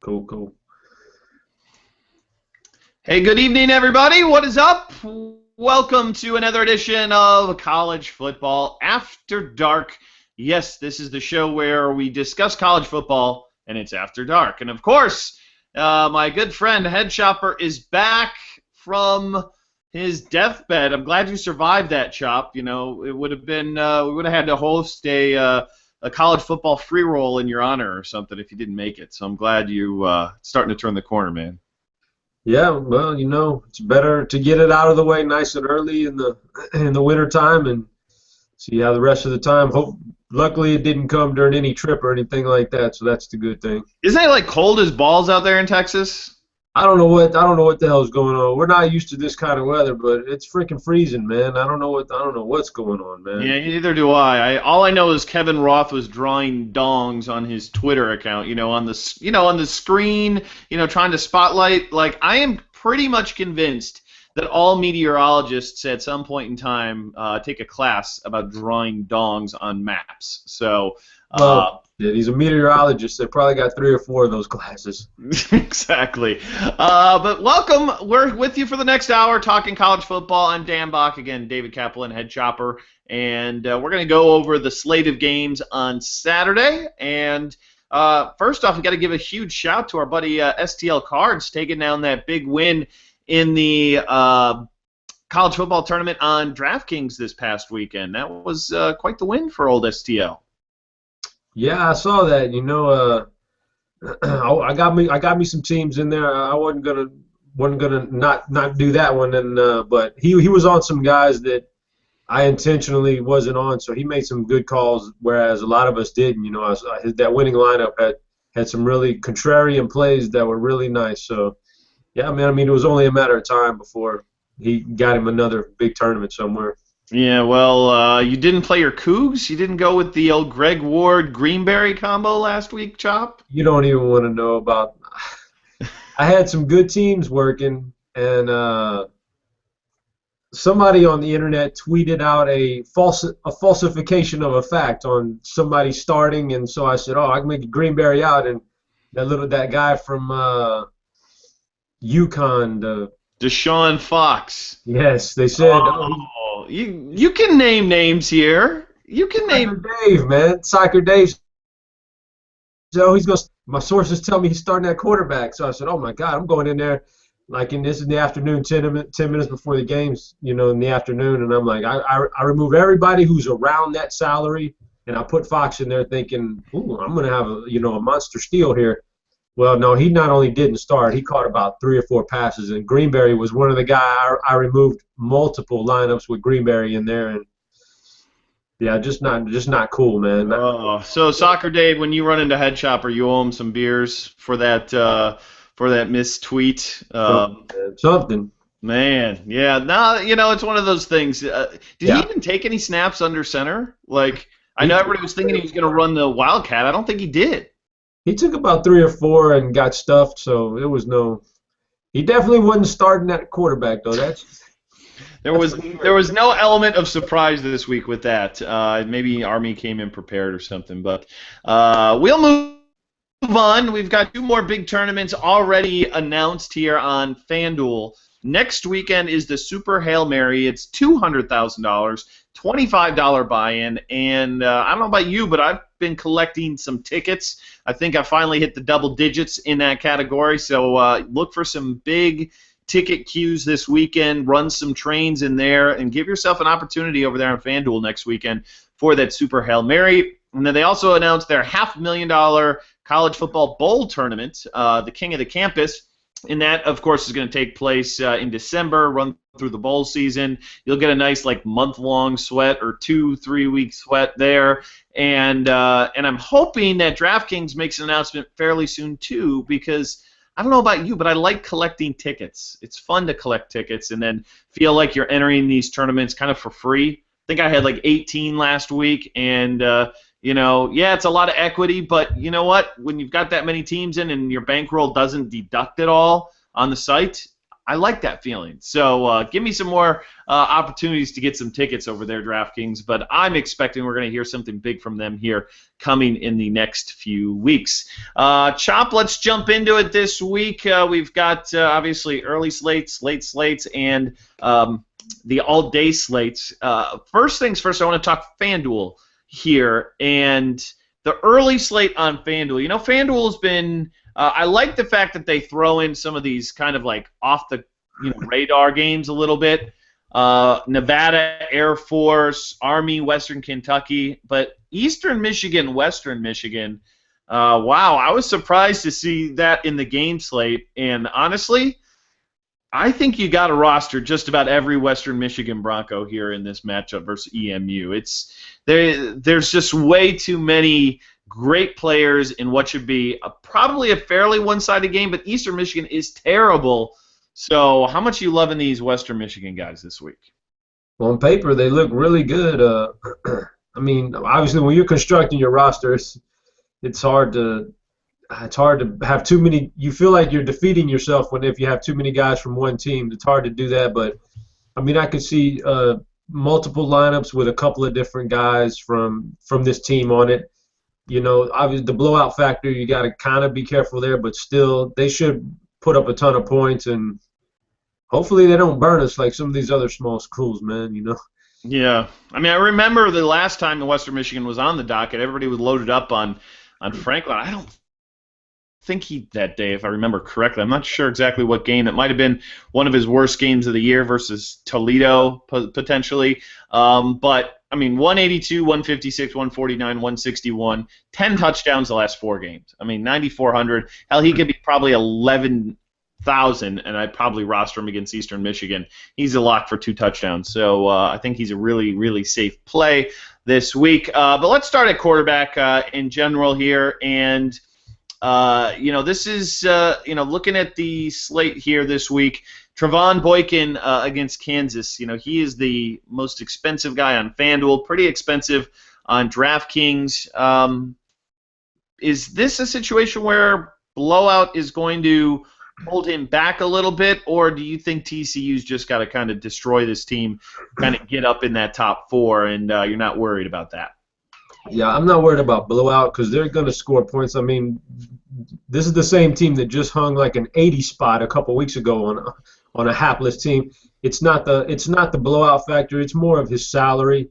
Cool. Hey, good evening, everybody. What is up? Welcome to another edition of College Football After Dark. Yes, this is the show where we discuss college football, and it's after dark. And of course, my good friend Head Chopper is back from his deathbed. I'm glad you survived that, Chop. You know, it would have been we would have had to host a college football free roll in your honor or something if you didn't make it. So I'm glad you starting to turn the corner, man. Yeah, well, it's better to get it out of the way nice and early in the winter time and see how the rest of the time. Luckily, it didn't come during any trip or anything like that, so that's the good thing. Isn't it like cold as balls out there in Texas? I don't know what the hell's going on. We're not used to this kind of weather, but it's freaking freezing, man. I don't know what's going on, man. Yeah, neither do I. All I know is Kevin Roth was drawing dongs on his Twitter account. On the screen. Trying to spotlight. Like, I am pretty much convinced that all meteorologists at some point in time take a class about drawing dongs on maps. So. Yeah, he's a meteorologist. They probably got 3 or 4 of those classes. Exactly. But welcome. We're with you for the next hour talking college football. I'm Dan Bach, again, David Kaplan, Head Chopper. And we're going to go over the slate of games on Saturday. And first off, we got to give a huge shout to our buddy STL Cards taking down that big win in the college football tournament on DraftKings this past weekend. That was quite the win for old STL. Yeah, I saw that. I got me some teams in there. I wasn't gonna not do that one, but he was on some guys that I intentionally wasn't on, so he made some good calls, whereas a lot of us didn't. That winning lineup had some really contrarian plays that were really nice. So yeah, man. I mean, it was only a matter of time before he got him another big tournament somewhere. Yeah, well, you didn't play your Cougs? You didn't go with the old Greg Ward-Greenberry combo last week, Chop? You don't even want to know about – I had some good teams working, and somebody on the internet tweeted out a falsification of a fact on somebody starting, and so I said, I can make Greenberry out, and that guy from UConn, Deshaun Fox. Yes, they said. You can name names here. You can name Dave, man. Soccer Dave. So he's going. My sources tell me he's starting at quarterback. So I said, "Oh my God, I'm going in there." This is in the afternoon, 10 minutes before the games. In the afternoon, and I'm like, I remove everybody who's around that salary, and I put Fox in there, thinking, "Ooh, I'm going to have a monster steal here." Well, no, he not only didn't start, he caught about 3 or 4 passes, and Greenberry was one of the guys. I removed multiple lineups with Greenberry in there, and yeah, just not cool, man. So Soccer Dave, when you run into Head Chopper, you owe him some beers for that mistweet. Something. Man, yeah. No, it's one of those things. Did he even take any snaps under center? Like, I know everybody was thinking he was going to run the Wildcat. I don't think he did. He took about 3 or 4 and got stuffed, so it was no. He definitely wasn't starting at quarterback, though. There was no element of surprise this week with that. Maybe Army came in prepared or something, but we'll move on. We've got 2 more big tournaments already announced here on FanDuel. Next weekend is the Super Hail Mary. It's $200,000, $25 buy-in, and I don't know about you, but I've been collecting some tickets. I think I finally hit the double digits in that category, so look for some big ticket queues this weekend. Run some trains in there, and give yourself an opportunity over there on FanDuel next weekend for that Super Hail Mary. And then they also announced their $500,000 college football bowl tournament, the King of the Campus. And that, of course, is going to take place in December, run through the bowl season. You'll get a nice, month-long sweat or 2-3 week sweat there. And I'm hoping that DraftKings makes an announcement fairly soon, too, because I don't know about you, but I like collecting tickets. It's fun to collect tickets and then feel like you're entering these tournaments kind of for free. I think I had 18 last week, and it's a lot of equity, but you know what? When you've got that many teams in and your bankroll doesn't deduct it all on the site, I like that feeling. So give me some more opportunities to get some tickets over there, DraftKings. But I'm expecting we're going to hear something big from them here coming in the next few weeks. Chop, let's jump into it this week. We've got, obviously, early slates, late slates, and the all-day slates. First things first, I want to talk FanDuel here. And the early slate on FanDuel. You know, FanDuel's been... I like the fact that they throw in some of these kind of like off the radar games a little bit. Nevada, Air Force, Army, Western Kentucky, but Eastern Michigan, Western Michigan. Wow, I was surprised to see that in the game slate. And honestly, I think you got to roster just about every Western Michigan Bronco here in this matchup versus EMU. There's just way too many great players in what should be probably a fairly one-sided game, but Eastern Michigan is terrible. So how much are you loving these Western Michigan guys this week? Well, on paper, they look really good. I mean, obviously, when you're constructing your roster, it's hard to have too many. You feel like you're defeating yourself if you have too many guys from one team. It's hard to do that, but I mean, I could see multiple lineups with a couple of different guys from this team on it. You know, obviously the blowout factor, you got to kind of be careful there, but still, they should put up a ton of points, and hopefully they don't burn us like some of these other small schools, man, you know. Yeah. I mean, I remember the last time the Western Michigan was on the docket, everybody was loaded up on Franklin. I don't think he that day, if I remember correctly. I'm not sure exactly what game. It might have been one of his worst games of the year versus Toledo, potentially. But I mean, 182, 156, 149, 161, 10 touchdowns the last 4 games. I mean, 9,400. Hell, he could be probably 11,000, and I'd probably roster him against Eastern Michigan. He's a lock for 2 touchdowns. So I think he's a really, really safe play this week. But let's start at quarterback in general here. And, this is, looking at the slate here this week, Trevone Boykin against Kansas. You know, he is the most expensive guy on FanDuel, pretty expensive on DraftKings. Is this a situation where blowout is going to hold him back a little bit, or do you think TCU's just got to kind of destroy this team, kind of get up in that top 4, and you're not worried about that? Yeah, I'm not worried about blowout because they're going to score points. I mean, this is the same team that just hung like an 80 spot a couple weeks ago on a hapless team. It's not the blowout factor. It's more of his salary.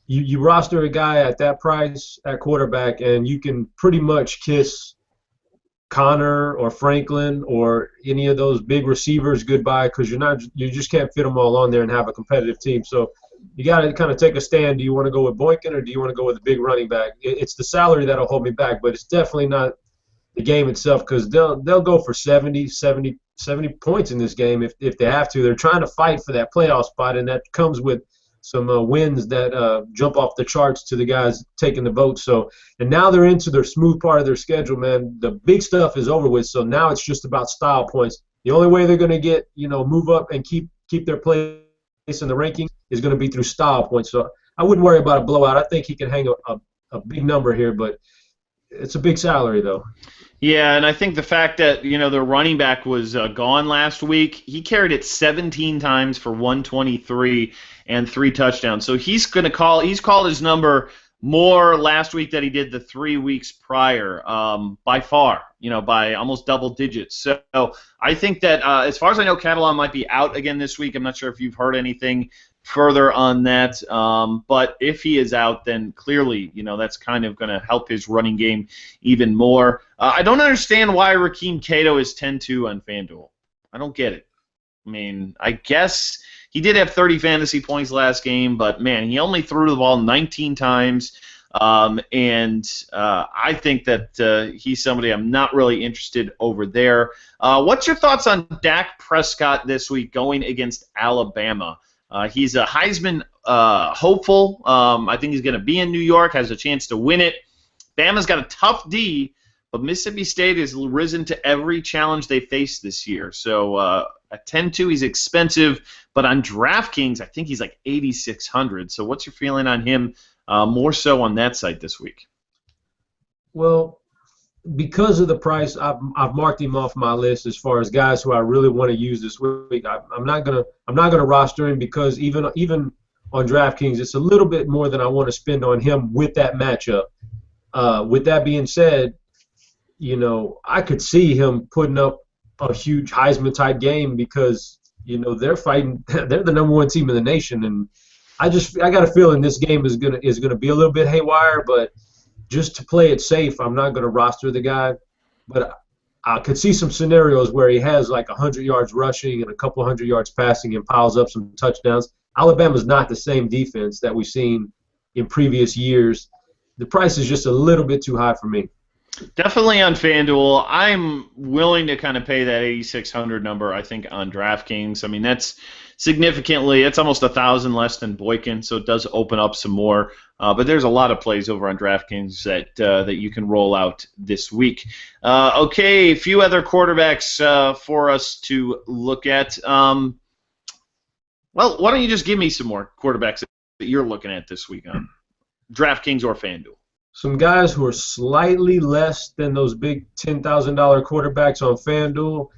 You roster a guy at that price at quarterback, and you can pretty much kiss Connor or Franklin or any of those big receivers goodbye because you just can't fit them all on there and have a competitive team. So you got to kind of take a stand. Do you want to go with Boykin or do you want to go with a big running back? It's the salary that'll hold me back, but it's definitely not the game itself because they'll go for 70 points in this game if they have to. They're trying to fight for that playoff spot, and that comes with some wins that jump off the charts to the guys taking the vote. So, and now they're into their smooth part of their schedule, man. The big stuff is over with, so now it's just about style points. The only way they're going to move up and keep their place in the rankings is going to be through style points. So I wouldn't worry about a blowout. I think he can hang a big number here, but it's a big salary, though. Yeah, and I think the fact that, their running back was gone last week, he carried it 17 times for 123 and 3 touchdowns. So he's called his number more last week than he did the 3 weeks prior, by far, by almost double digits. So I think that as far as I know, Catalan might be out again this week. I'm not sure if you've heard anything further on that. But if he is out, then clearly, that's kind of going to help his running game even more. I don't understand why Rakeem Cato is 10-2 on FanDuel. I don't get it. I mean, I guess he did have 30 fantasy points last game, but, man, he only threw the ball 19 times. And I think that he's somebody I'm not really interested over there. What's your thoughts on Dak Prescott this week going against Alabama? He's a Heisman hopeful. I think he's going to be in New York, has a chance to win it. Bama's got a tough D, but Mississippi State has risen to every challenge they faced this year. So at 10-2, he's expensive, but on DraftKings, I think he's like 8,600. So what's your feeling on him more so on that site this week? Well, because of the price, I've marked him off my list as far as guys who I really want to use this week. I'm not gonna roster him because even on DraftKings, it's a little bit more than I want to spend on him with that matchup. With that being said, I could see him putting up a huge Heisman type game because they're fighting. They're the number one team in the nation, and I got a feeling this game is gonna be a little bit haywire, but just to play it safe, I'm not gonna roster the guy. But I could see some scenarios where he has like 100 yards rushing and a couple hundred yards passing and piles up some touchdowns. Alabama's not the same defense that we've seen in previous years. The price is just a little bit too high for me. Definitely on FanDuel. I'm willing to kind of pay that 8,600 number, I think, on DraftKings. I mean, that's significantly, it's almost 1,000 less than Boykin, so it does open up some more. But there's a lot of plays over on DraftKings that you can roll out this week. Okay, a few other quarterbacks for us to look at. Well, why don't you just give me some more quarterbacks that you're looking at this week on DraftKings or FanDuel? Some guys who are slightly less than those big $10,000 quarterbacks on FanDuel.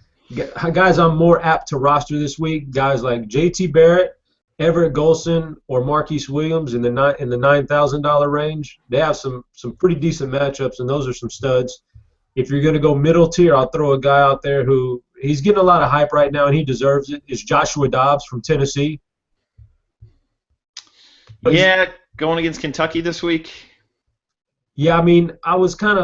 Guys I'm more apt to roster this week. Guys like J.T. Barrett, Everett Golson, or Marquise Williams in the $9,000 range. They have some pretty decent matchups, and those are some studs. If you're going to go middle tier, I'll throw a guy out there who he's getting a lot of hype right now, and he deserves it. Is Joshua Dobbs from Tennessee. Yeah, going against Kentucky this week. Yeah, I mean, I kind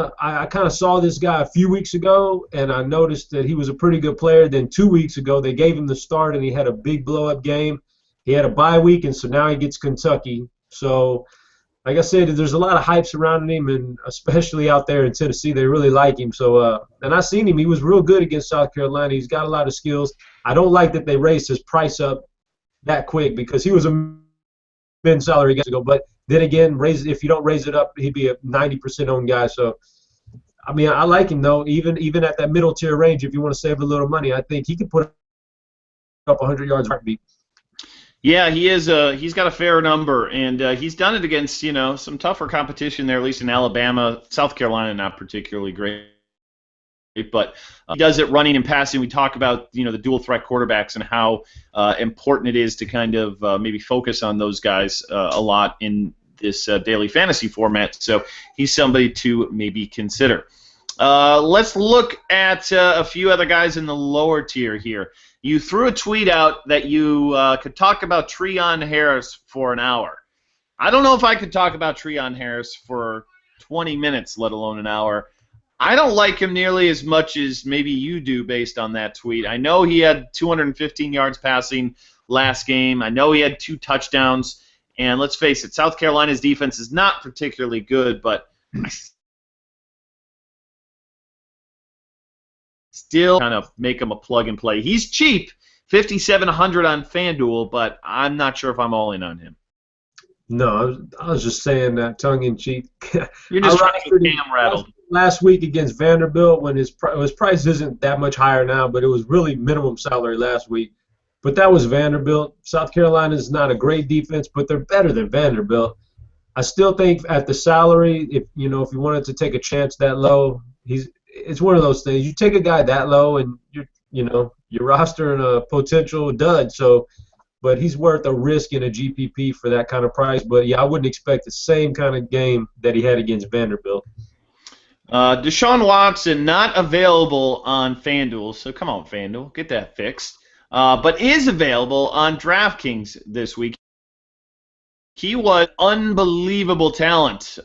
of saw this guy a few weeks ago, and I noticed that he was a pretty good player. Then 2 weeks ago, they gave him the start, and he had a big blow-up game. He had a bye week, and so now he gets Kentucky. So, like I said, there's a lot of hype surrounding him, and especially out there in Tennessee, they really like him. So, and I seen him; he was real good against South Carolina. He's got a lot of skills. I don't like that they raised his price up that quick because he was a min salary guy ago, but. Then again, if you don't raise it up, he'd be a 90% owned guy. So, I mean, I like him though. Even at that middle tier range, if you want to save a little money, I think he could put up 100 yards heartbeat. Yeah, he is. He's got a fair number, and he's done it against some tougher competition there, at least in Alabama, South Carolina, not particularly great. But he does it running and passing. We talk about the dual threat quarterbacks and how important it is to kind of maybe focus on those guys a lot in this daily fantasy format. So he's somebody to maybe consider. Let's look at a few other guys in the lower tier here. You threw a tweet out that you could talk about Treon Harris for an hour. I don't know if I could talk about Treon Harris for 20 minutes, let alone an hour. I don't like him nearly as much as maybe you do based on that tweet. I know he had 215 yards passing last game. I know he had 2 touchdowns. And let's face it, South Carolina's defense is not particularly good, but I still kind of make him a plug and play. He's cheap, $5,700 on FanDuel, but I'm not sure if I'm all in on him. No, I was just saying that tongue in cheek. You're just trying to get Cam rattled. Last week against Vanderbilt, when his price isn't that much higher now, but it was really minimum salary last week. But that was Vanderbilt. South Carolina is not a great defense, but they're better than Vanderbilt. I still think at the salary, if you wanted to take a chance that low, it's one of those things. You take a guy that low, and you're rostering a potential dud. So. But he's worth a risk in a GPP for that kind of price. But, yeah, I wouldn't expect the same kind of game that he had against Vanderbilt. Deshaun Watson not available on FanDuel. So, come on, FanDuel. Get that fixed. But is available on DraftKings this week. He was unbelievable talent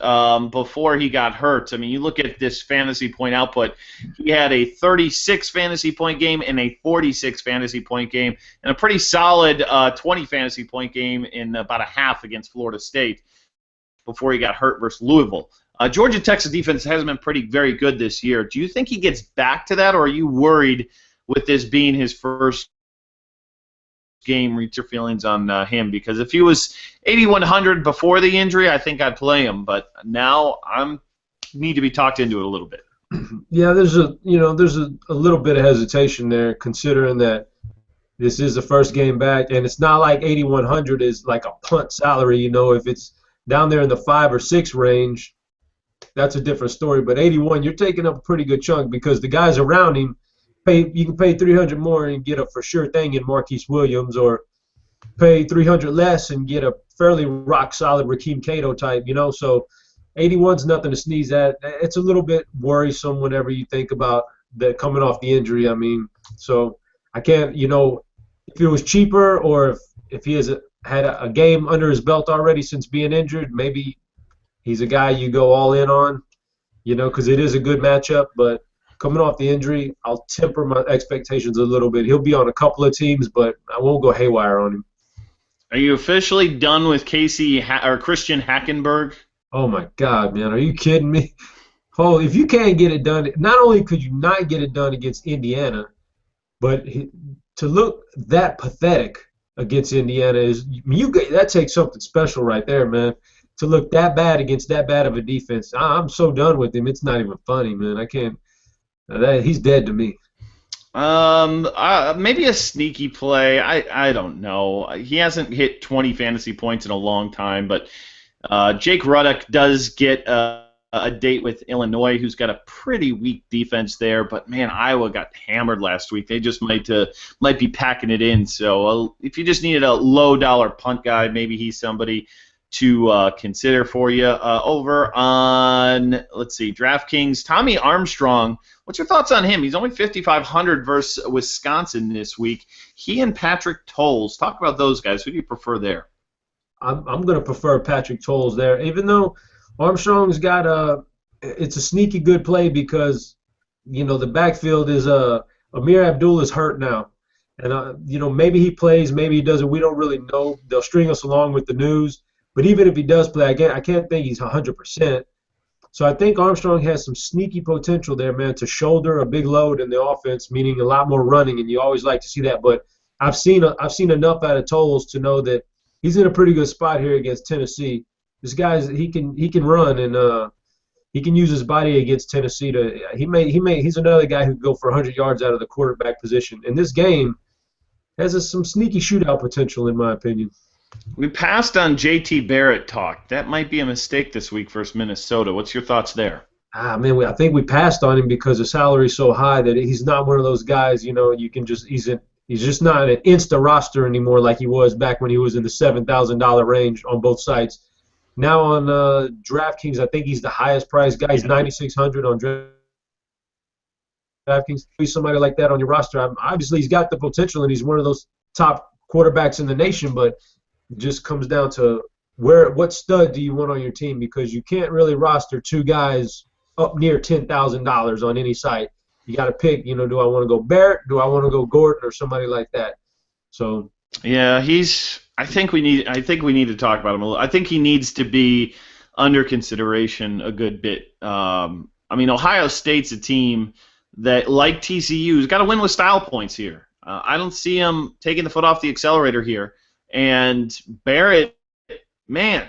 before he got hurt. I mean, you look at this fantasy point output. He had a 36 fantasy point game and a 46 fantasy point game and a pretty solid 20 fantasy point game in about a half against Florida State before he got hurt versus Louisville. Georgia Tech's defense hasn't been very good this year. Do you think he gets back to that, or are you worried with this being his first game? Read your feelings on him, because if he was 8,100 before the injury, I think I'd play him, but now I'm need to be talked into it a little bit. Yeah, there's a little bit of hesitation there, considering that this is the first game back, and it's not like 8,100 is like a punt salary. If it's down there in the 5 or 6 range, that's a different story. But 81, you're taking up a pretty good chunk because the guys around him you can pay 300 more and get a for sure thing in Marquise Williams, or pay 300 less and get a fairly rock solid Rakeem Cato type. So 81's nothing to sneeze at. It's a little bit worrisome whenever you think about that coming off the injury. I mean, so I can't, if it was cheaper, or if he had a game under his belt already since being injured, maybe he's a guy you go all in on, because it is a good matchup. But coming off the injury, I'll temper my expectations a little bit. He'll be on a couple of teams, but I won't go haywire on him. Are you officially done with Christian Hackenberg? Oh my God, man! Are you kidding me? Oh, if you can't get it done, not only could you not get it done against Indiana, but to look that pathetic against Indiana that takes something special right there, man. To look that bad against that bad of a defense, I'm so done with him. It's not even funny, man. I can't. He's dead to me. Maybe a sneaky play. I don't know. He hasn't hit 20 fantasy points in a long time, but Jake Rudock does get a date with Illinois, who's got a pretty weak defense there. But man, Iowa got hammered last week. They just might be packing it in. So if you just needed a low dollar punt guy, maybe he's somebody to consider for you. Over on, let's see, DraftKings, Tommy Armstrong. What's your thoughts on him? He's only 5,500 versus Wisconsin this week. He and Patrick Towles. Talk about those guys. Who do you prefer there? I'm going to prefer Patrick Towles there, even though Armstrong's got it's a sneaky good play because, the backfield is Amir Abdul is hurt now. And, maybe he plays, maybe he doesn't. We don't really know. They'll string us along with the news. But even if he does play, I can't think he's 100%. So I think Armstrong has some sneaky potential there, man, to shoulder a big load in the offense, meaning a lot more running, and you always like to see that. But I've seen enough out of Towles to know that he's in a pretty good spot here against Tennessee. This guy's he can run, and he can use his body against Tennessee. He's another guy who can go for 100 yards out of the quarterback position. And this game has some sneaky shootout potential, in my opinion. We passed on J.T. Barrett talk. That might be a mistake this week versus Minnesota. What's your thoughts there? Man, I think we passed on him because the salary's so high that he's not one of those guys, you can just he's just not an insta roster anymore like he was back when he was in the $7,000 range on both sites. Now on DraftKings, I think he's the highest priced guy. He's 9,600 on DraftKings. Somebody like that on your roster, obviously he's got the potential and he's one of those top quarterbacks in the nation, but it just comes down to what stud do you want on your team, because you can't really roster two guys up near $10,000 on any site. You got to pick, do I want to go Barrett, do I want to go Gordon, or somebody like that? So yeah, I think we need to talk about him a little. I think he needs to be under consideration a good bit. Ohio State's a team that, like TCU, has got to win with style points here. I don't see him taking the foot off the accelerator here. And Barrett, man,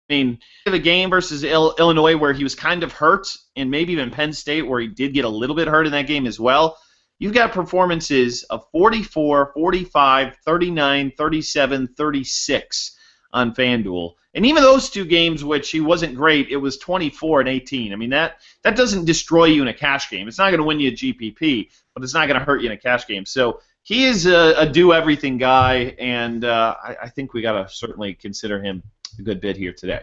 the game versus Illinois where he was kind of hurt, and maybe even Penn State where he did get a little bit hurt in that game as well. You've got performances of 44, 45, 39, 37, 36 on FanDuel. And even those two games, which he wasn't great, it was 24 and 18. That doesn't destroy you in a cash game. It's not going to win you a GPP, but it's not going to hurt you in a cash game. So he is a do-everything guy, and I think we got to certainly consider him a good bit here today.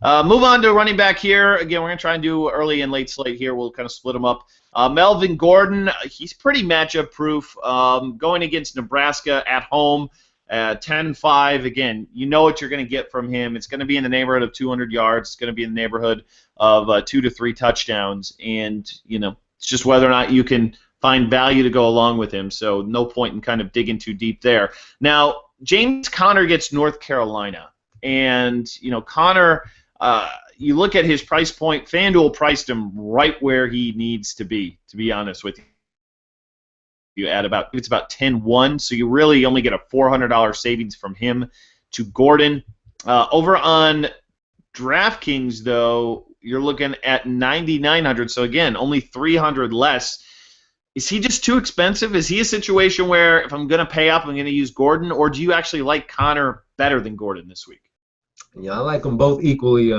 Move on to running back here. Again, we're going to try and do early and late slate here. We'll kind of split them up. Melvin Gordon, he's pretty matchup-proof. Going against Nebraska at home, 10-5. Again, you know what you're going to get from him. It's going to be in the neighborhood of 200 yards. It's going to be in the neighborhood of 2 to 3 touchdowns. And, it's just whether or not you can find value to go along with him. So no point in kind of digging too deep there. Now, James Conner gets North Carolina. And, Conner, you look at his price point, FanDuel priced him right where he needs to be honest with you. You add it's about 10-1, so you really only get a $400 savings from him to Gordon. Over on DraftKings, though, you're looking at 9,900, so again, only 300 less. Is he just too expensive? Is he a situation where if I'm going to pay up, I'm going to use Gordon, or do you actually like Conner better than Gordon this week? Yeah, I like them both equally.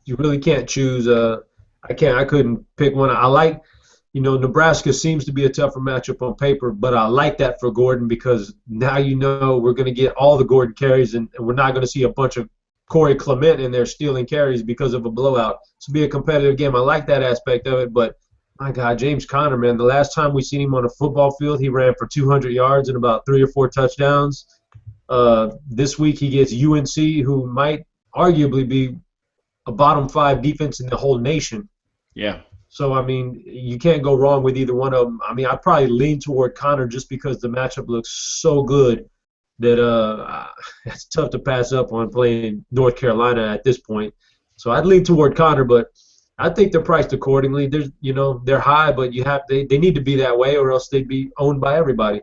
you really can't choose. I couldn't pick one. I like, Nebraska seems to be a tougher matchup on paper, but I like that for Gordon because now we're going to get all the Gordon carries, and we're not going to see a bunch of Corey Clement in there stealing carries because of a blowout. It's be a competitive game. I like that aspect of it, but my God, James Conner, man, the last time we seen him on a football field, he ran for 200 yards and about 3 or 4 touchdowns. This week he gets UNC, who might arguably be a bottom 5 defense in the whole nation. Yeah. So, I mean, you can't go wrong with either one of them. I mean, I'd probably lean toward Conner just because the matchup looks so good that it's tough to pass up on playing North Carolina at this point. So I'd lean toward Conner, but I think they're priced accordingly. They're high, but they need to be that way, or else they'd be owned by everybody.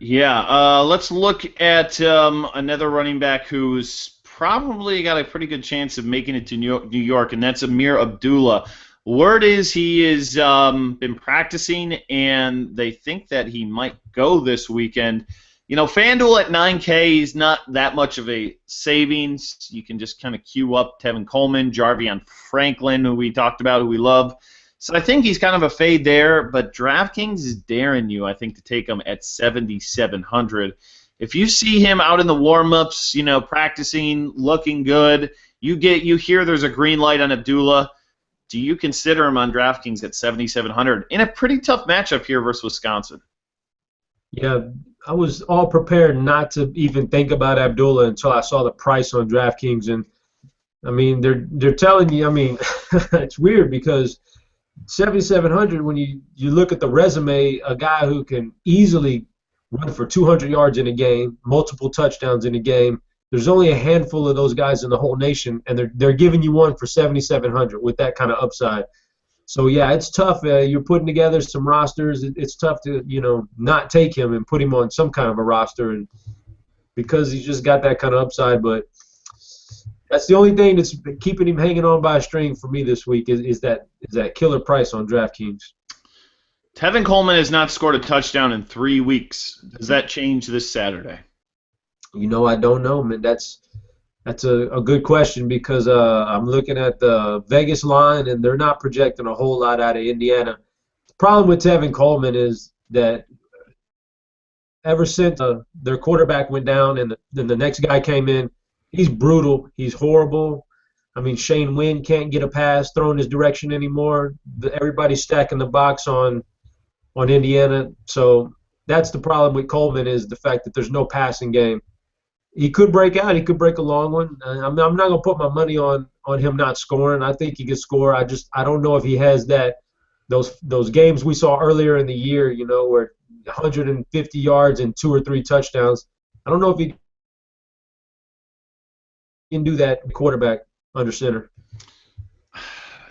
Yeah, let's look at another running back who's probably got a pretty good chance of making it to New York, and that's Ameer Abdullah. Word is he has been practicing, and they think that he might go this weekend. FanDuel at 9K is not that much of a savings. You can just kind of queue up Tevin Coleman, Jarvion Franklin, who we talked about, who we love. So I think he's kind of a fade there, but DraftKings is daring you, I think, to take him at 7,700. If you see him out in the warm-ups, practicing, looking good, you hear there's a green light on Abdullah, do you consider him on DraftKings at 7,700 in a pretty tough matchup here versus Wisconsin? Yeah, I was all prepared not to even think about Abdullah until I saw the price on DraftKings, and I mean they're telling you. I mean, it's weird because 7,700 when you look at the resume, a guy who can easily run for 200 yards in a game, multiple touchdowns in a game. There's only a handful of those guys in the whole nation, and they're giving you one for 7,700 with that kind of upside. So, yeah, it's tough. You're putting together some rosters. It's tough to, not take him and put him on some kind of a roster and because he's just got that kind of upside. But that's the only thing that's keeping him hanging on by a string for me this week is that killer price on DraftKings. Tevin Coleman has not scored a touchdown in 3 weeks. Does that change this Saturday? I don't know, man. That's a good question because I'm looking at the Vegas line, and they're not projecting a whole lot out of Indiana. The problem with Tevin Coleman is that ever since their quarterback went down and then the next guy came in, he's brutal. He's horrible. I mean, Shane Wynn can't get a pass thrown his direction anymore. Everybody's stacking the box on Indiana. So that's the problem with Coleman is the fact that there's no passing game. He could break out. He could break a long one. I'm not going to put my money on him not scoring. I think he could score. I don't know if he has those games we saw earlier in the year, where 150 yards and 2 or 3 touchdowns. I don't know if he can do that quarterback under center.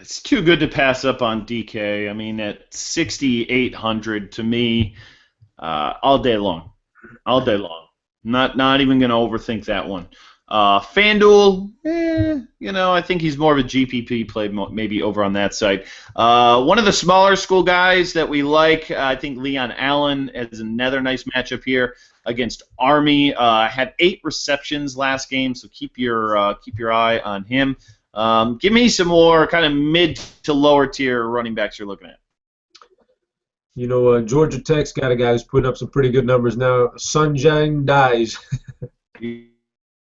It's too good to pass up on DK. I mean, at 6,800 to me, all day long. All day long. Not even going to overthink that one. FanDuel, I think he's more of a GPP play maybe over on that side. One of the smaller school guys that we like, I think Leon Allen is another nice matchup here against Army. Had 8 receptions last game, so keep your eye on him. Give me some more kind of mid to lower tier running backs you're looking at. Georgia Tech's got a guy who's putting up some pretty good numbers now. Sunshine Dies.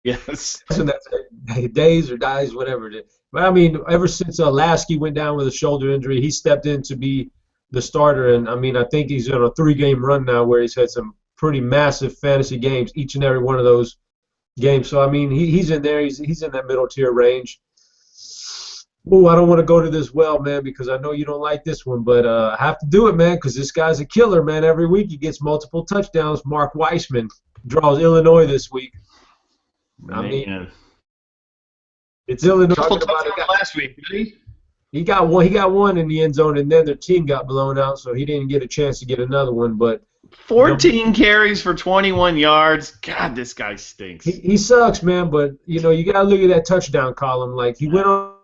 Yes. Days or Dies, whatever it is. But, I mean, ever since Lasky went down with a shoulder injury, he stepped in to be the starter. And, I mean, I think he's on a 3-game run now where he's had some pretty massive fantasy games, each and every one of those games. So, I mean, he's in there. He's in that middle tier range. Oh, I don't want to go to this well, man, because I know you don't like this one, but I have to do it, man, because this guy's a killer, man. Every week he gets multiple touchdowns. Mark Weissman draws Illinois this week. I mean, it's Illinois. Talking about it last week, did he? He got one in the end zone, and then their team got blown out, so he didn't get a chance to get another one. But 14 carries for 21 yards. God, this guy stinks. He sucks, man. But you got to look at that touchdown column. Like he went on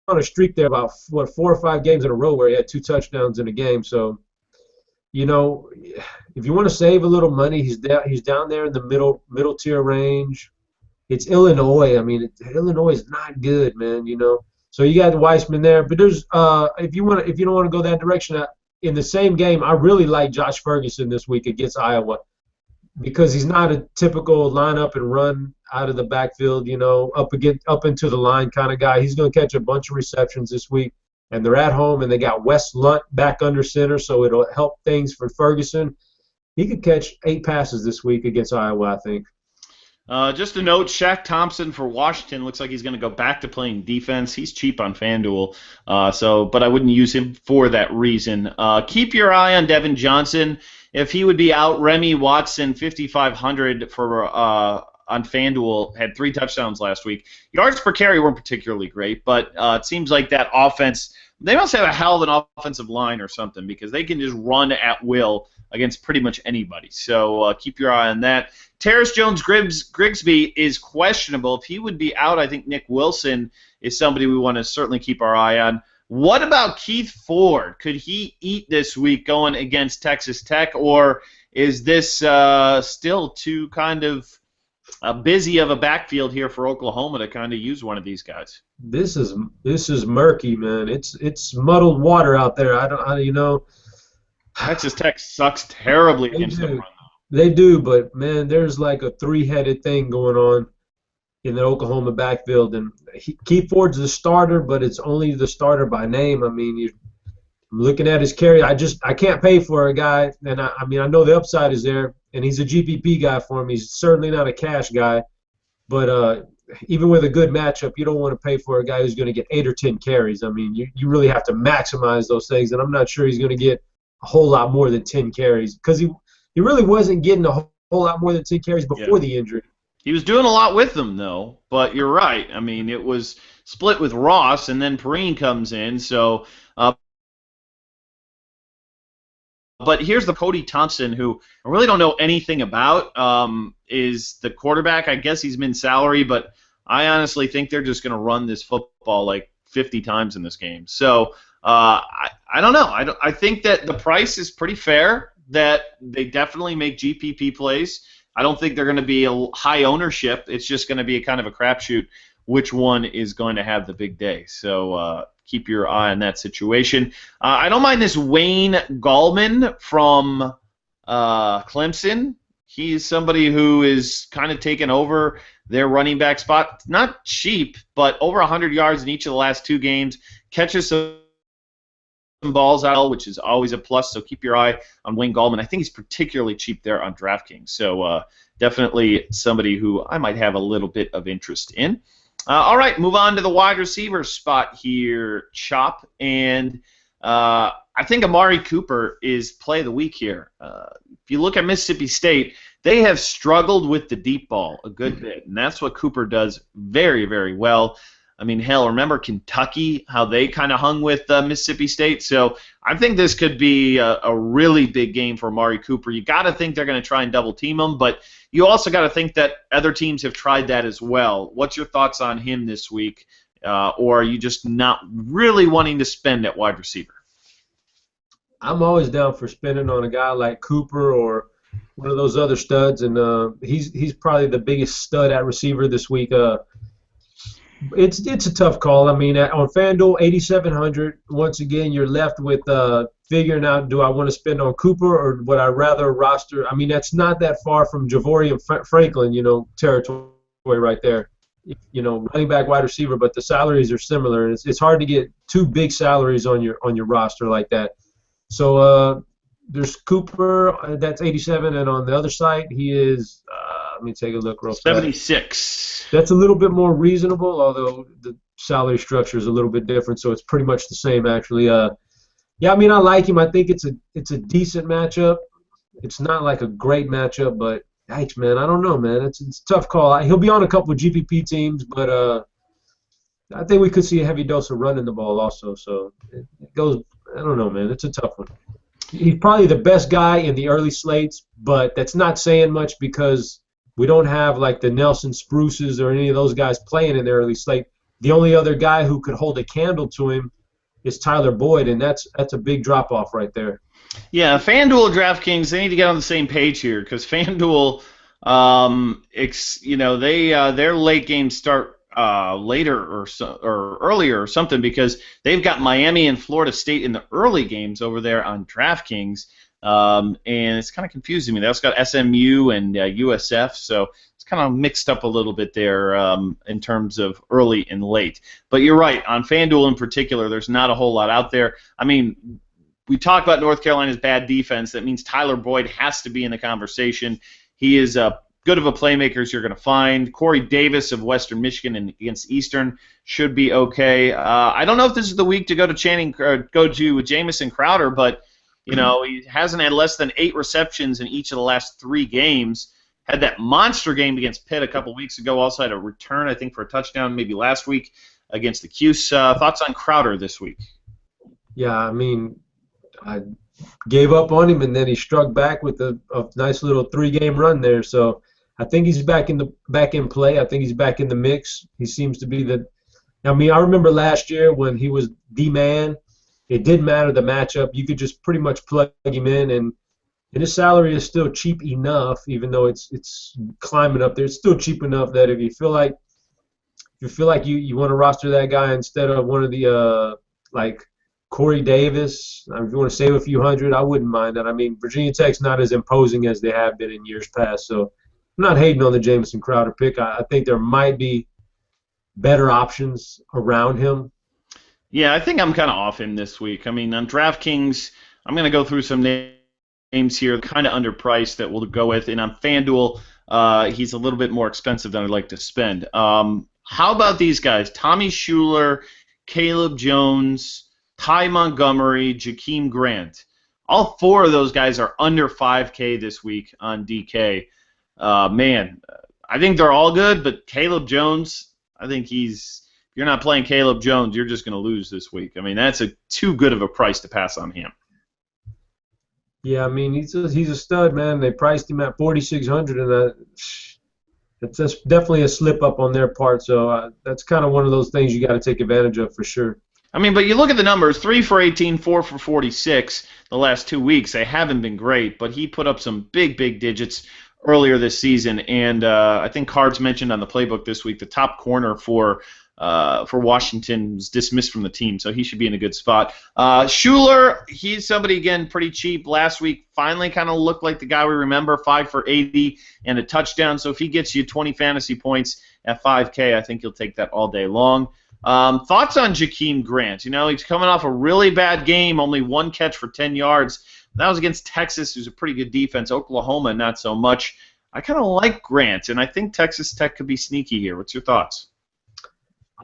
a streak there about 4 or 5 games in a row where he had 2 touchdowns in a game. So, if you want to save a little money, he's down there in the middle tier range. it's Illinois. I mean, Illinois is not good, man. So you got Weissman there, but there's if you don't want to go that direction, in the same game, I really like Josh Ferguson this week against Iowa because he's not a typical line up and run out of the backfield, up into the line kind of guy. He's going to catch a bunch of receptions this week, and they're at home, and they got Wes Lunt back under center, so it'll help things for Ferguson. He could catch 8 passes this week against Iowa, I think. Just a note, Shaq Thompson for Washington looks like he's going to go back to playing defense. He's cheap on FanDuel, but I wouldn't use him for that reason. Keep your eye on Devin Johnson. If he would be out, Remy Watson, 5,500 for on FanDuel, had 3 touchdowns last week. Yards per carry weren't particularly great, but it seems like that offense, they must have a hell of an offensive line or something because they can just run at will against pretty much anybody. So keep your eye on that. Terrace Jones-Grigsby is questionable. If he would be out, I think Nick Wilson is somebody we want to certainly keep our eye on. What about Keith Ford? Could he eat this week going against Texas Tech, or is this still too kind of busy of a backfield here for Oklahoma to kind of use one of these guys? This is murky, man. It's muddled water out there. Texas Tech sucks terribly against the run. They do, but man, there's like a 3-headed thing going on in the Oklahoma backfield, and Keith Ford's the starter, but it's only the starter by name. I mean, you're looking at his carry. I can't pay for a guy, and I know the upside is there, and he's a GPP guy for me. He's certainly not a cash guy, but even with a good matchup, you don't want to pay for a guy who's going to get 8 or 10 carries. I mean, you really have to maximize those things, and I'm not sure he's going to get a whole lot more than 10 carries because he really wasn't getting a whole lot more than 10 carries before the injury. He was doing a lot with them, though, but you're right. I mean, it was split with Ross, and then Perrine comes in. So, but here's the Cody Thompson, who I really don't know anything about, is the quarterback. I guess he's min-salary, but I honestly think they're just going to run this football like 50 times in this game. So I don't know. I think that the price is pretty fair, that they definitely make GPP plays. I don't think they're going to be a high ownership. It's just going to be a kind of a crapshoot which one is going to have the big day. So keep your eye on that situation. I don't mind this Wayne Gallman from Clemson. He's somebody who is kind of taken over their running back spot. Not cheap, but over 100 yards in each of the last 2 games. Catches some balls out, which is always a plus, so keep your eye on Wayne Gallman. I think he's particularly cheap there on DraftKings, so definitely somebody who I might have a little bit of interest in. All right, move on to the wide receiver spot here, Chop, and I think Amari Cooper is play of the week here. If you look at Mississippi State, they have struggled with the deep ball a good bit, and that's what Cooper does very, very well. I mean, hell, remember Kentucky, how they kind of hung with Mississippi State? So I think this could be a really big game for Amari Cooper. You got to think they're going to try and double team him, but you also got to think that other teams have tried that as well. What's your thoughts on him this week, or are you just not really wanting to spend at wide receiver? I'm always down for spending on a guy like Cooper or one of those other studs, and he's probably the biggest stud at receiver this week. It's a tough call. I mean, on FanDuel, 8,700. Once again, you're left with figuring out, do I want to spend on Cooper or would I rather roster? I mean, that's not that far from Javorian Franklin, territory right there. Running back, wide receiver, but the salaries are similar, and it's hard to get 2 big salaries on your roster like that. So there's Cooper, that's 87, and on the other side, he is. Let me take a look real fast. 76. That's a little bit more reasonable, although the salary structure is a little bit different, so it's pretty much the same actually. Yeah, I mean, I like him. I think it's a decent matchup. It's not like a great matchup, but yikes, man, I don't know, man. It's a tough call. He'll be on a couple of GPP teams, but I think we could see a heavy dose of running the ball also. So it goes. I don't know, man. It's a tough one. He's probably the best guy in the early slates, but that's not saying much because we don't have like the Nelson Spruces or any of those guys playing in the early slate. The only other guy who could hold a candle to him is Tyler Boyd, and that's a big drop-off right there. Yeah, FanDuel and DraftKings, they need to get on the same page here because FanDuel Their late games start later or earlier or something because they've got Miami and Florida State in the early games over there on DraftKings, and it's kind of confusing me. They also got SMU and USF, so it's kind of mixed up a little bit there in terms of early and late. But you're right, on FanDuel in particular, there's not a whole lot out there. I mean, we talk about North Carolina's bad defense. That means Tyler Boyd has to be in the conversation. He is good of a playmaker as you're going to find. Corey Davis of Western Michigan against Eastern should be okay. I don't know if this is the week to go to Jamison Crowder, but he hasn't had less than 8 receptions in each of the last 3 games. Had that monster game against Pitt a couple weeks ago. Also had a return, I think, for a touchdown maybe last week against the Cuse. Thoughts on Crowder this week? Yeah, I mean, I gave up on him, and then he struck back with a nice little 3-game run there. So I think he's back in play. I think he's back in the mix. He seems to be I remember last year when he was the man. It didn't matter the matchup. You could just pretty much plug him in, and his salary is still cheap enough, even though it's climbing up there. It's still cheap enough that if you feel like you want to roster that guy instead of one of the like Corey Davis, if you want to save a few hundred, I wouldn't mind that. I mean, Virginia Tech's not as imposing as they have been in years past, so I'm not hating on the Jamison Crowder pick. I think there might be better options around him. Yeah, I think I'm kind of off him this week. I mean, on DraftKings, I'm going to go through some names here, kind of underpriced that we'll go with. And on FanDuel, he's a little bit more expensive than I'd like to spend. How about these guys? Tommy Shuler, Caleb Jones, Ty Montgomery, Jakeem Grant. All 4 of those guys are under $5K this week on DK. Man, I think they're all good, but Caleb Jones, I think if you're not playing Caleb Jones, you're just going to lose this week. I mean, that's too good of a price to pass on him. Yeah, I mean, he's a stud, man. They priced him at $4,600, and that's definitely a slip up on their part. So that's kind of one of those things you got to take advantage of for sure. I mean, but you look at the numbers, 3 for 18, 4 for 46 the last 2 weeks. They haven't been great, but he put up some big digits earlier this season. And I think Carbs mentioned on the playbook this week the top corner for Washington was dismissed from the team, so he should be in a good spot. Shuler, he's somebody, again, pretty cheap. Last week finally kind of looked like the guy we remember, 5 for 80 and a touchdown. So if he gets you 20 fantasy points at $5K, I think you'll take that all day long. Thoughts on Jakeem Grant? He's coming off a really bad game, only 1 catch for 10 yards. That was against Texas, who's a pretty good defense. Oklahoma, not so much. I kind of like Grant, and I think Texas Tech could be sneaky here. What's your thoughts?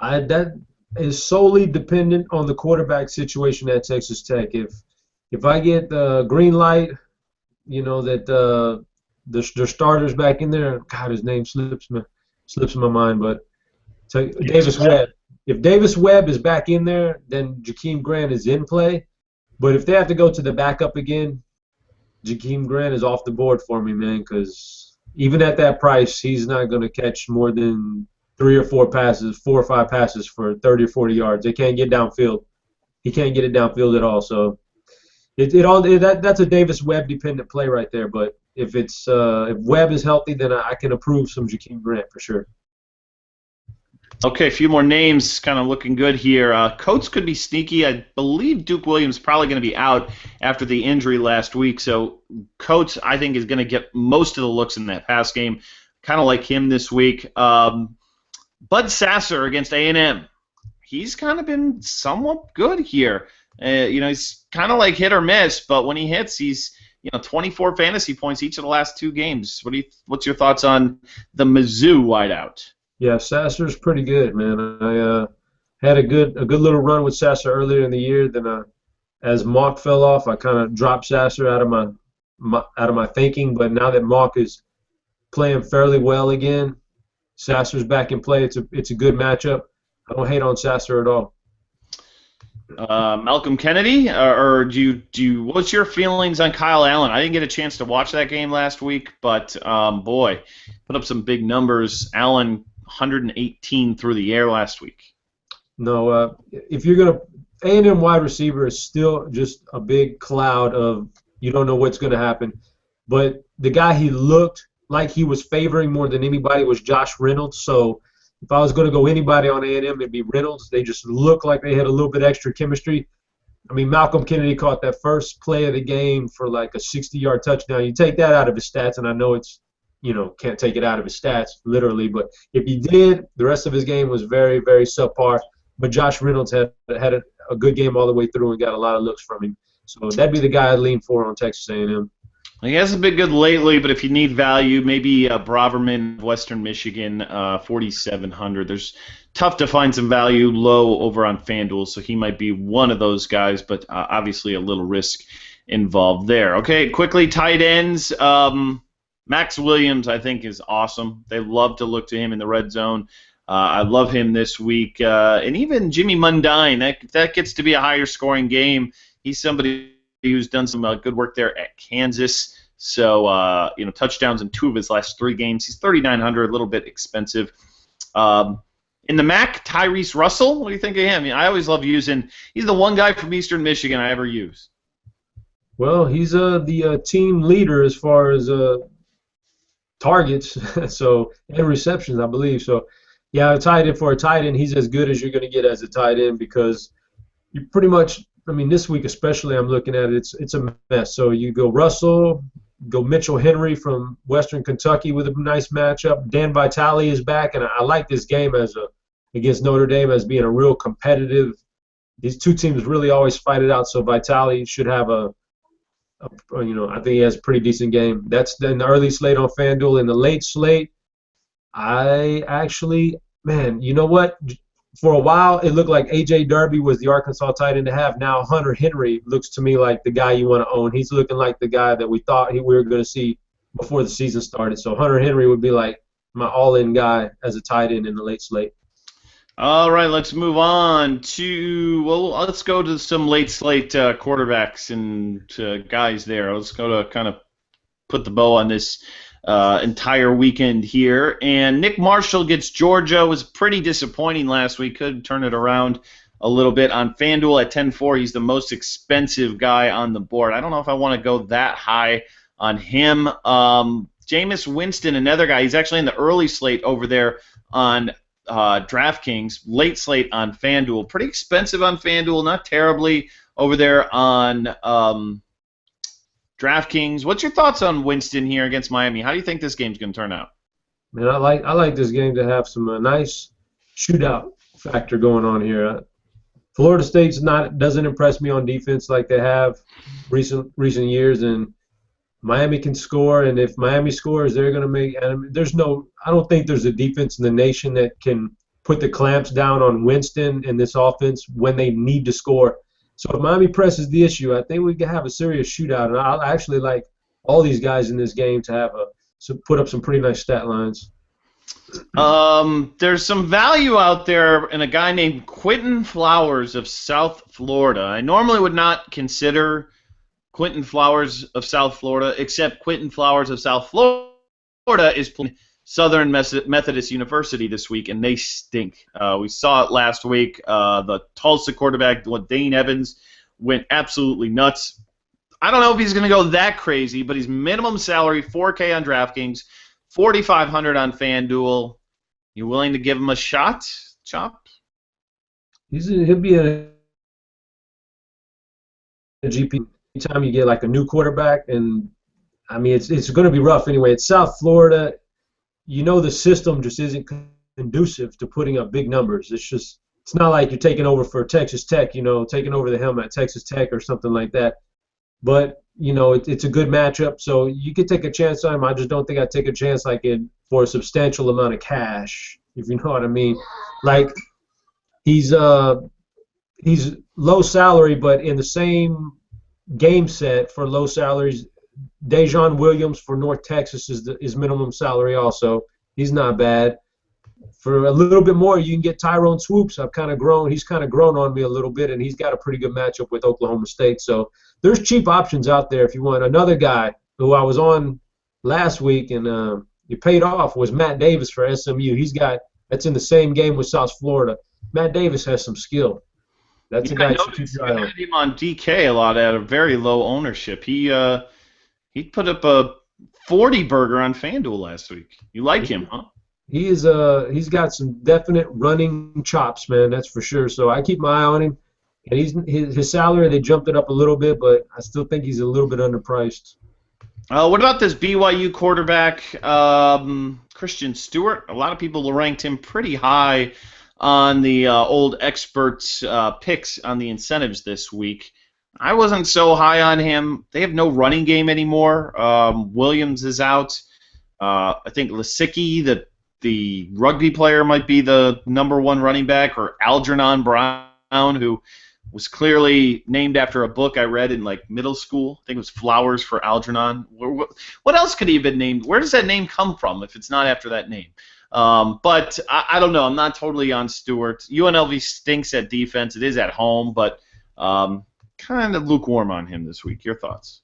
That is solely dependent on the quarterback situation at Texas Tech. If I get the green light, that their starters back in there, God, his name slips my mind, but Davis Webb. If Davis Webb is back in there, then Jakeem Grant is in play. But if they have to go to the backup again, Jakeem Grant is off the board for me, man, because even at that price, he's not going to catch more than 3 or 4 or 5 passes for 30 or 40 yards. They can't get downfield. He can't get it downfield at all. So that's a Davis Webb dependent play right there. But if Webb is healthy, then I can approve some Jakeem Grant for sure. Okay, a few more names kind of looking good here. Coates could be sneaky. I believe Duke Williams is probably going to be out after the injury last week. So Coates, I think, is going to get most of the looks in that pass game. Kind of like him this week. Bud Sasser against A&M. He's kind of been somewhat good here. He's kind of like hit or miss, but when he hits, he's 24 fantasy points each of the last 2 games. What's your thoughts on the Mizzou wideout? Yeah, Sasser's pretty good, man. I had a good little run with Sasser earlier in the year. Then as Mock fell off, I kind of dropped Sasser out of my thinking. But now that Mock is playing fairly well again, Sasser's back in play. It's a good matchup. I don't hate on Sasser at all. Malcolm Kennedy, or do you? What's your feelings on Kyle Allen? I didn't get a chance to watch that game last week, but boy, put up some big numbers. Allen 118 through the air last week. No, if you're gonna, A&M wide receiver is still just a big cloud of you don't know what's gonna happen. But the guy he looked like he was favoring more than anybody was Josh Reynolds. So if I was going to go anybody on A&M, it'd be Reynolds. They just looked like they had a little bit extra chemistry. I mean, Malcolm Kennedy caught that first play of the game for like a 60-yard touchdown. You take that out of his stats, and I know it's, can't take it out of his stats literally, but if he did, the rest of his game was very, very subpar. But Josh Reynolds had a good game all the way through and got a lot of looks from him. So that'd be the guy I'd lean for on Texas A&M. He hasn't been good lately, but if you need value, maybe Braverman, Western Michigan, 4,700. There's tough to find some value low over on FanDuel, so he might be one of those guys, but obviously a little risk involved there. Okay, quickly, tight ends. Max Williams, I think, is awesome. They love to look to him in the red zone. I love him this week. And even Jimmy Mundine, that gets to be a higher scoring game. He's somebody who's done some good work there at Kansas. So, touchdowns in 2 of his last 3 games. He's 3,900, a little bit expensive. In the MAC, Tyrese Russell, what do you think of him? I always love using – he's the one guy from Eastern Michigan I ever use. Well, he's the team leader as far as targets and receptions, I believe. So, yeah, for a tight end, he's as good as you're going to get as a tight end because you pretty much – I mean, this week especially, I'm looking at it, it's a mess. So you go Russell, go Mitchell Henry from Western Kentucky with a nice matchup. Dan Vitale is back, and I like this game against Notre Dame as being a real competitive. These two teams really always fight it out, so Vitale should have I think he has a pretty decent game. That's in the early slate on FanDuel. In the late slate, I actually, you know what? For a while, it looked like A.J. Derby was the Arkansas tight end to have. Now Hunter Henry looks to me like the guy you want to own. He's looking like the guy that we thought we were going to see before the season started. So Hunter Henry would be like my all-in guy as a tight end in the late slate. All right, let's move on to let's go to some late slate quarterbacks and guys there. Let's go to kind of put the bow on this entire weekend here. And Nick Marshall gets Georgia. Was pretty disappointing last week. Could turn it around a little bit on FanDuel at 10-4. He's the most expensive guy on the board. I don't know if I want to go that high on him. Jameis Winston, another guy. He's actually in the early slate over there on DraftKings. Late slate on FanDuel. Pretty expensive on FanDuel. Not terribly over there on DraftKings. What's your thoughts on Winston here against Miami? How do you think this game's going to turn out? Man, I like this game to have some nice shootout factor going on here. Florida State's doesn't impress me on defense like they have recent years, and Miami can score. And if Miami scores, they're going to make. I don't think there's a defense in the nation that can put the clamps down on Winston and this offense when they need to score. So if Miami presses the issue, I think we can have a serious shootout, and I actually like all these guys in this game to have put up some pretty nice stat lines. There's some value out there in a guy named Quentin Flowers of South Florida. I normally would not consider Quentin Flowers of South Florida, except Quentin Flowers of South Florida is playing Southern Methodist University this week, and they stink. We saw it last week. The Tulsa quarterback, Dane Evans, went absolutely nuts. I don't know if he's going to go that crazy, but he's minimum salary, $4K on DraftKings, $4,500 on FanDuel. You willing to give him a shot, Chop? He'll be a GP anytime you get like a new quarterback, and I mean it's going to be rough anyway. It's South Florida. The system just isn't conducive to putting up big numbers. It's not like you're taking over for Texas Tech, taking over the helm at Texas Tech or something like that. But, it's a good matchup, so you could take a chance on him. I just don't think I'd take a chance for a substantial amount of cash, if you know what I mean. Like, he's low salary, but in the same game set for low salaries, Dejon Williams for North Texas is minimum salary also. He's not bad. For a little bit more, you can get Tyrone Swoops. He's kind of grown on me a little bit, and he's got a pretty good matchup with Oklahoma State. So there's cheap options out there if you want. Another guy who I was on last week and he paid off was Matt Davis for SMU. That's in the same game with South Florida. Matt Davis has some skill. That's a guy to keep your eye on. I had him on DK a lot at a very low ownership. He put up a 40 burger on FanDuel last week. You like him, huh? He's got some definite running chops, man. That's for sure. So I keep my eye on him. And his salary, they jumped it up a little bit, but I still think he's a little bit underpriced. What about this BYU quarterback, Christian Stewart? A lot of people ranked him pretty high on the old experts' picks on the incentives this week. I wasn't so high on him. They have no running game anymore. Williams is out. I think Lisicki, the rugby player, might be the #1 running back, or Algernon Brown, who was clearly named after a book I read in like middle school. I think it was Flowers for Algernon. What else could he have been named? Where does that name come from if it's not after that name? But I don't know. I'm not totally on Stewart. UNLV stinks at defense. It is at home, but kind of lukewarm on him this week. Your thoughts?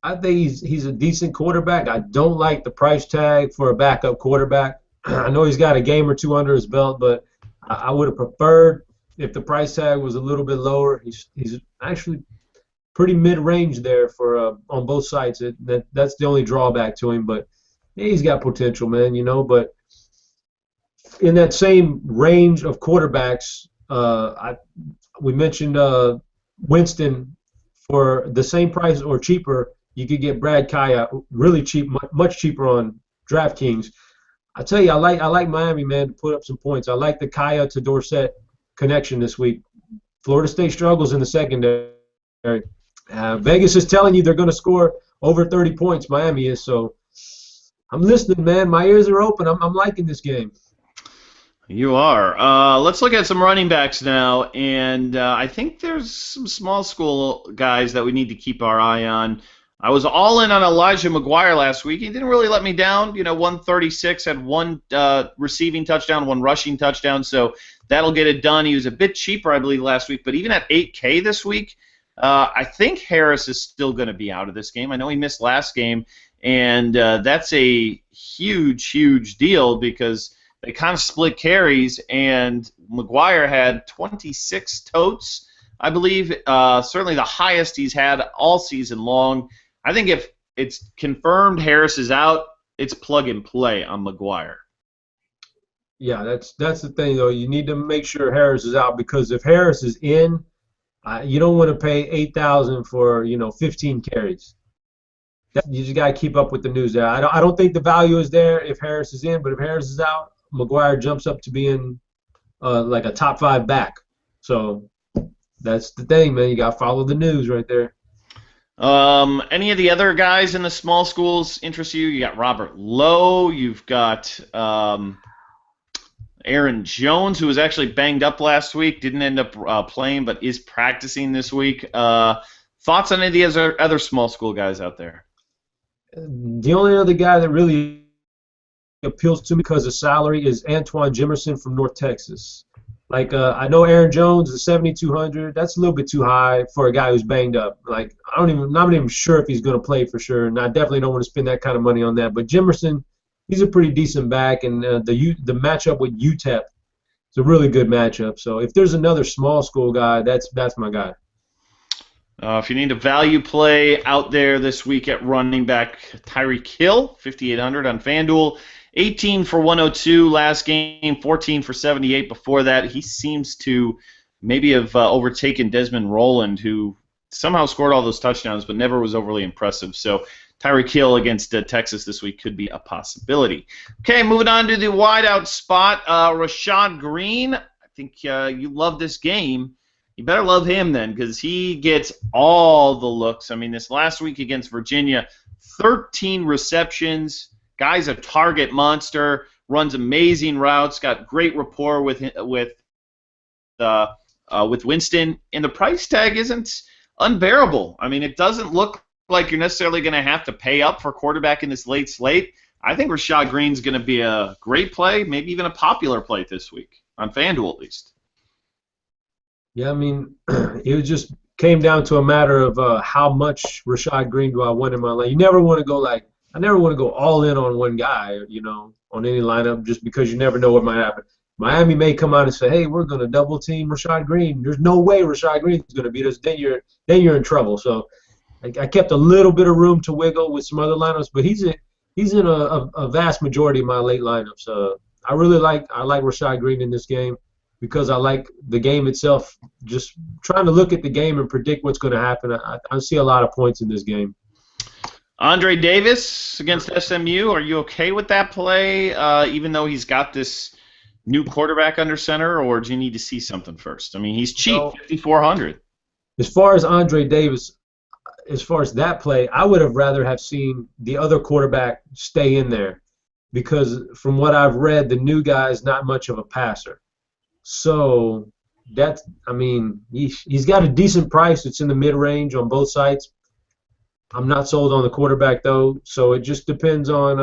I think he's a decent quarterback. I don't like the price tag for a backup quarterback. I know he's got a game or two under his belt, but I would have preferred if the price tag was a little bit lower. He's actually pretty mid-range there for on both sides. That's the only drawback to him, but yeah, he's got potential, man. But in that same range of quarterbacks, we mentioned Winston. For the same price or cheaper, you could get Brad Kaya really cheap, much cheaper on DraftKings. I tell you, I like Miami, man, to put up some points. I like the Kaya to Dorsett connection this week. Florida State struggles in the secondary. Vegas is telling you they're going to score over 30 points. Miami is, so I'm listening, man. My ears are open. I'm liking this game. You are. Let's look at some running backs now, and I think there's some small school guys that we need to keep our eye on. I was all in on Elijah McGuire last week. He didn't really let me down. 136, had one receiving touchdown, one rushing touchdown, so that'll get it done. He was a bit cheaper, I believe, last week, but even at $8K this week, I think Harris is still going to be out of this game. I know he missed last game, and that's a huge, huge deal because they kind of split carries, and McGuire had 26 totes, I believe, certainly the highest he's had all season long. I think if it's confirmed Harris is out, it's plug and play on McGuire. Yeah, that's the thing, though. You need to make sure Harris is out, because if Harris is in, you don't want to pay $8,000 for 15 carries. You just got to keep up with the news there. I don't think the value is there if Harris is in, but if Harris is out, McGuire jumps up to being like a top 5 back. So that's the thing, man. You got to follow the news right there. Any of the other guys in the small schools interest you? You got Robert Lowe. You've got Aaron Jones, who was actually banged up last week, didn't end up playing, but is practicing this week. Thoughts on any of the other small school guys out there? The only other guy that really appeals to me because of salary is Antoine Jimerson from North Texas. Like, I know Aaron Jones is 7,200. That's a little bit too high for a guy who's banged up. Like, I'm not even sure if he's going to play for sure, and I definitely don't want to spend that kind of money on that. But Jimerson, he's a pretty decent back, and the matchup with UTEP is a really good matchup. So if there's another small school guy, that's my guy. If you need a value play out there this week at running back, Tyreek Hill, 5,800 on FanDuel. 18 for 102 last game, 14 for 78 before that. He seems to maybe have overtaken Desmond Rowland, who somehow scored all those touchdowns but never was overly impressive. So Tyreek Hill against Texas this week could be a possibility. Okay, moving on to the wideout spot. Rashad Green, I think you love this game. You better love him then, because he gets all the looks. I mean, this last week against Virginia, 13 receptions. Guy's a target monster, runs amazing routes, got great rapport with Winston, and the price tag isn't unbearable. I mean, it doesn't look like you're necessarily going to have to pay up for quarterback in this late slate. I think Rashad Green's going to be a great play, maybe even a popular play this week, on FanDuel at least. Yeah, I mean, it just came down to a matter of how much Rashad Green do I want in my line. You never want to go I never want to go all in on one guy, on any lineup, just because you never know what might happen. Miami may come out and say, hey, we're going to double team Rashad Green. There's no way Rashad Green is going to beat us. Then you're in trouble. So I kept a little bit of room to wiggle with some other lineups, but he's in a vast majority of my late lineups. I like Rashad Green in this game because I like the game itself. Just trying to look at the game and predict what's going to happen. I see a lot of points in this game. Andre Davis against SMU, are you okay with that play, even though he's got this new quarterback under center, or do you need to see something first? I mean, he's cheap, 5,400. As far as Andre Davis, as far as that play, I would have rather have seen the other quarterback stay in there because from what I've read, the new guy is not much of a passer. So he's got a decent price. It's in the mid-range on both sides. I'm not sold on the quarterback, though, so it just depends on,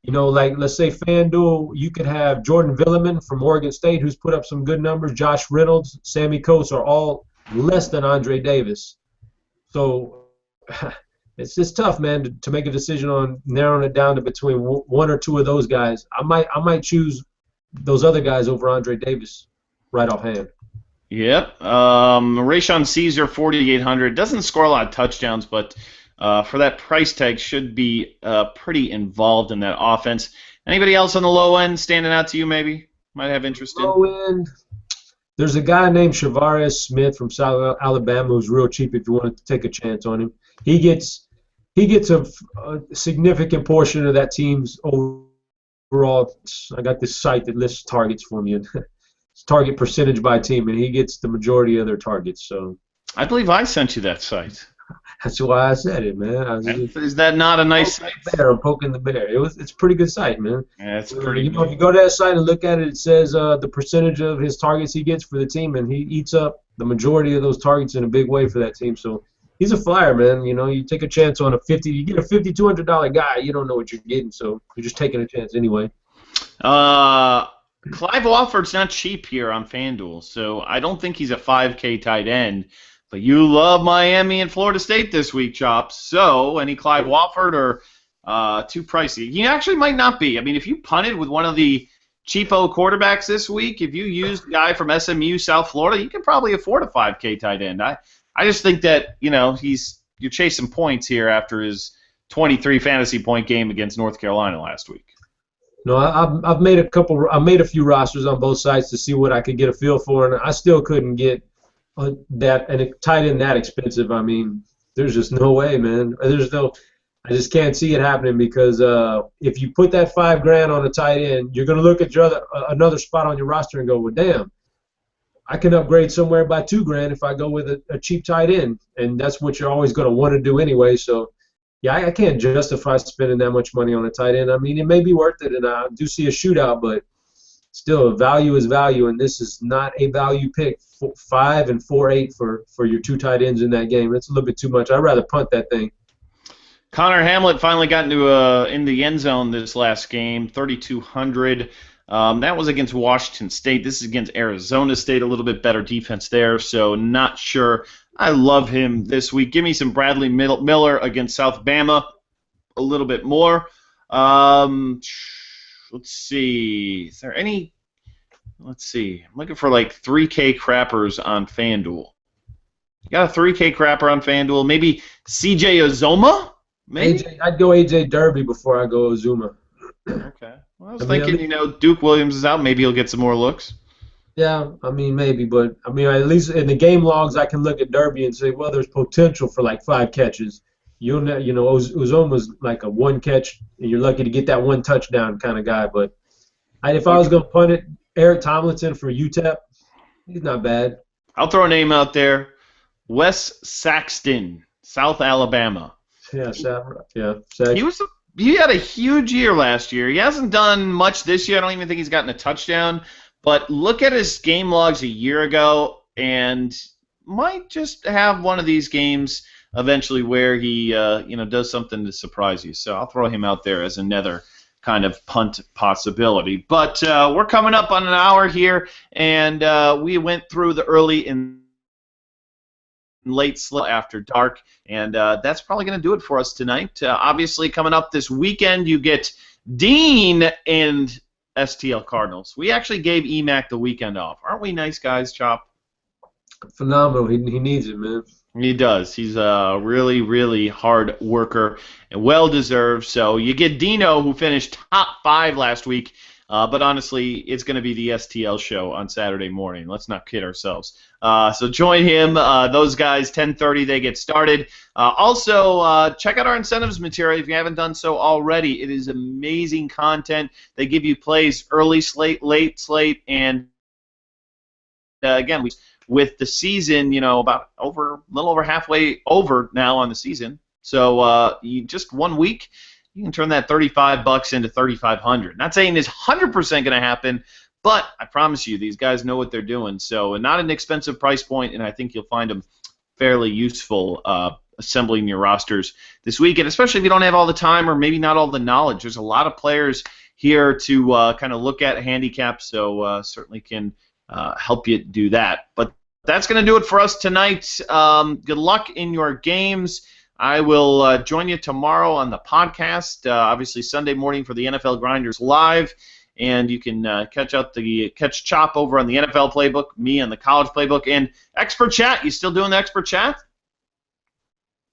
like let's say FanDuel, you could have Jordan Villeman from Oregon State who's put up some good numbers. Josh Reynolds, Sammy Coates are all less than Andre Davis. So it's just tough, man, to make a decision on narrowing it down to between one or two of those guys. I might choose those other guys over Andre Davis right offhand. Yep. Rayshon Caesar, 4,800. Doesn't score a lot of touchdowns, but for that price tag should be pretty involved in that offense. Anybody else on the low end standing out to you maybe? Might have interest in? Low end. There's a guy named Shavarez Smith from South Alabama who's real cheap if you wanted to take a chance on him. He gets a significant portion of that team's overall. I got this site that lists targets for me. It's target percentage by team, and he gets the majority of their targets. So I believe I sent you that site. That's why I said it, man. Is that not a nice site? I'm poking the bear. It's a pretty good site, man. Yeah, it's pretty good. If you go to that site and look at it, it says the percentage of his targets he gets for the team, and he eats up the majority of those targets in a big way for that team. So he's a flyer, man. You take a chance on you get a $5,200 guy, you don't know what you're getting, so you're just taking a chance anyway. Clive Wofford's not cheap here on FanDuel, so I don't think he's a 5K tight end. But you love Miami and Florida State this week, Chops. So any Clive Wofford or too pricey? You actually might not be. I mean, if you punted with one of the cheapo quarterbacks this week, if you used a guy from SMU, South Florida, you can probably afford a 5K tight end. I just think that you're chasing points here after his 23 fantasy point game against North Carolina last week. No, I've made a few rosters on both sides to see what I could get a feel for, and I still couldn't get that and a tight end that expensive. I mean, there's just no way, man. I just can't see it happening because if you put that $5,000 on a tight end, you're going to look at your another spot on your roster and go, well, damn, I can upgrade somewhere by $2,000 if I go with a cheap tight end, and that's what you're always going to want to do anyway. So. Yeah, I can't justify spending that much money on a tight end. I mean, it may be worth it, and I do see a shootout, but still, value is value, and this is not a value pick. 5 and 4.8 for your two tight ends in that game. That's a little bit too much. I'd rather punt that thing. Connor Hamlet finally got in the end zone this last game, 3,200. That was against Washington State. This is against Arizona State, a little bit better defense there, so not sure. I love him this week. Give me some Bradley Miller against South Bama, a little bit more. Let's see. Is there any? Let's see. I'm looking for like 3K crappers on FanDuel. You got a 3K crapper on FanDuel? Maybe CJ Uzomah? Maybe? I'd go AJ Derby before I go Uzomah. Okay. Well, I was thinking, Duke Williams is out. Maybe he'll get some more looks. Yeah, I mean, maybe, but I mean, at least in the game logs, I can look at Derby and say, well, there's potential for like 5 catches. Uzomah's like a 1 catch, and you're lucky to get that 1 touchdown kind of guy. But if I was going to punt it, Eric Tomlinson for UTEP, he's not bad. I'll throw a name out there: Wes Saxton, South Alabama. Yeah, He had a huge year last year. He hasn't done much this year. I don't even think he's gotten a touchdown. But look at his game logs a year ago, and might just have one of these games eventually where he does something to surprise you. So I'll throw him out there as another kind of punt possibility. But we're coming up on an hour here, and we went through the early and late slot after dark, and that's probably going to do it for us tonight. Obviously, coming up this weekend, you get Dean and STL Cardinals. We actually gave EMAC the weekend off. Aren't we nice guys, Chop? Phenomenal. He needs it, man. He does. He's a really, really hard worker and well deserved. So you get Dino, who finished top 5 last week. But honestly, it's going to be the STL show on Saturday morning. Let's not kid ourselves. So join him. Those guys, 10:30, they get started. Also, check out our incentives material if you haven't done so already. It is amazing content. They give you plays early slate, late slate, and again, with the season, about a little over halfway over now on the season. So just 1 week, you can turn that $35 into $3,500. Not saying it's 100% going to happen, but I promise you, these guys know what they're doing. So not an expensive price point, and I think you'll find them fairly useful assembling your rosters this week, and especially if you don't have all the time or maybe not all the knowledge. There's a lot of players here to kind of look at handicaps, so certainly can help you do that. But that's going to do it for us tonight. Good luck in your games. I will join you tomorrow on the podcast, obviously Sunday morning for the NFL Grinders Live, and you can catch Chop over on the NFL Playbook, me on the College Playbook, and Expert Chat. You still doing the Expert Chat?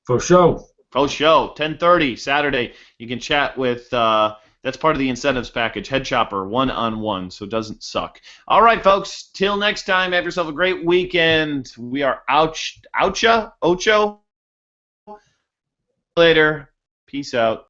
For sure. 10:30 Saturday. You can chat with. That's part of the incentives package. Head Chopper, 1-on-1, so it doesn't suck. All right, folks. Till next time. Have yourself a great weekend. We are Ocho. Later. Peace out.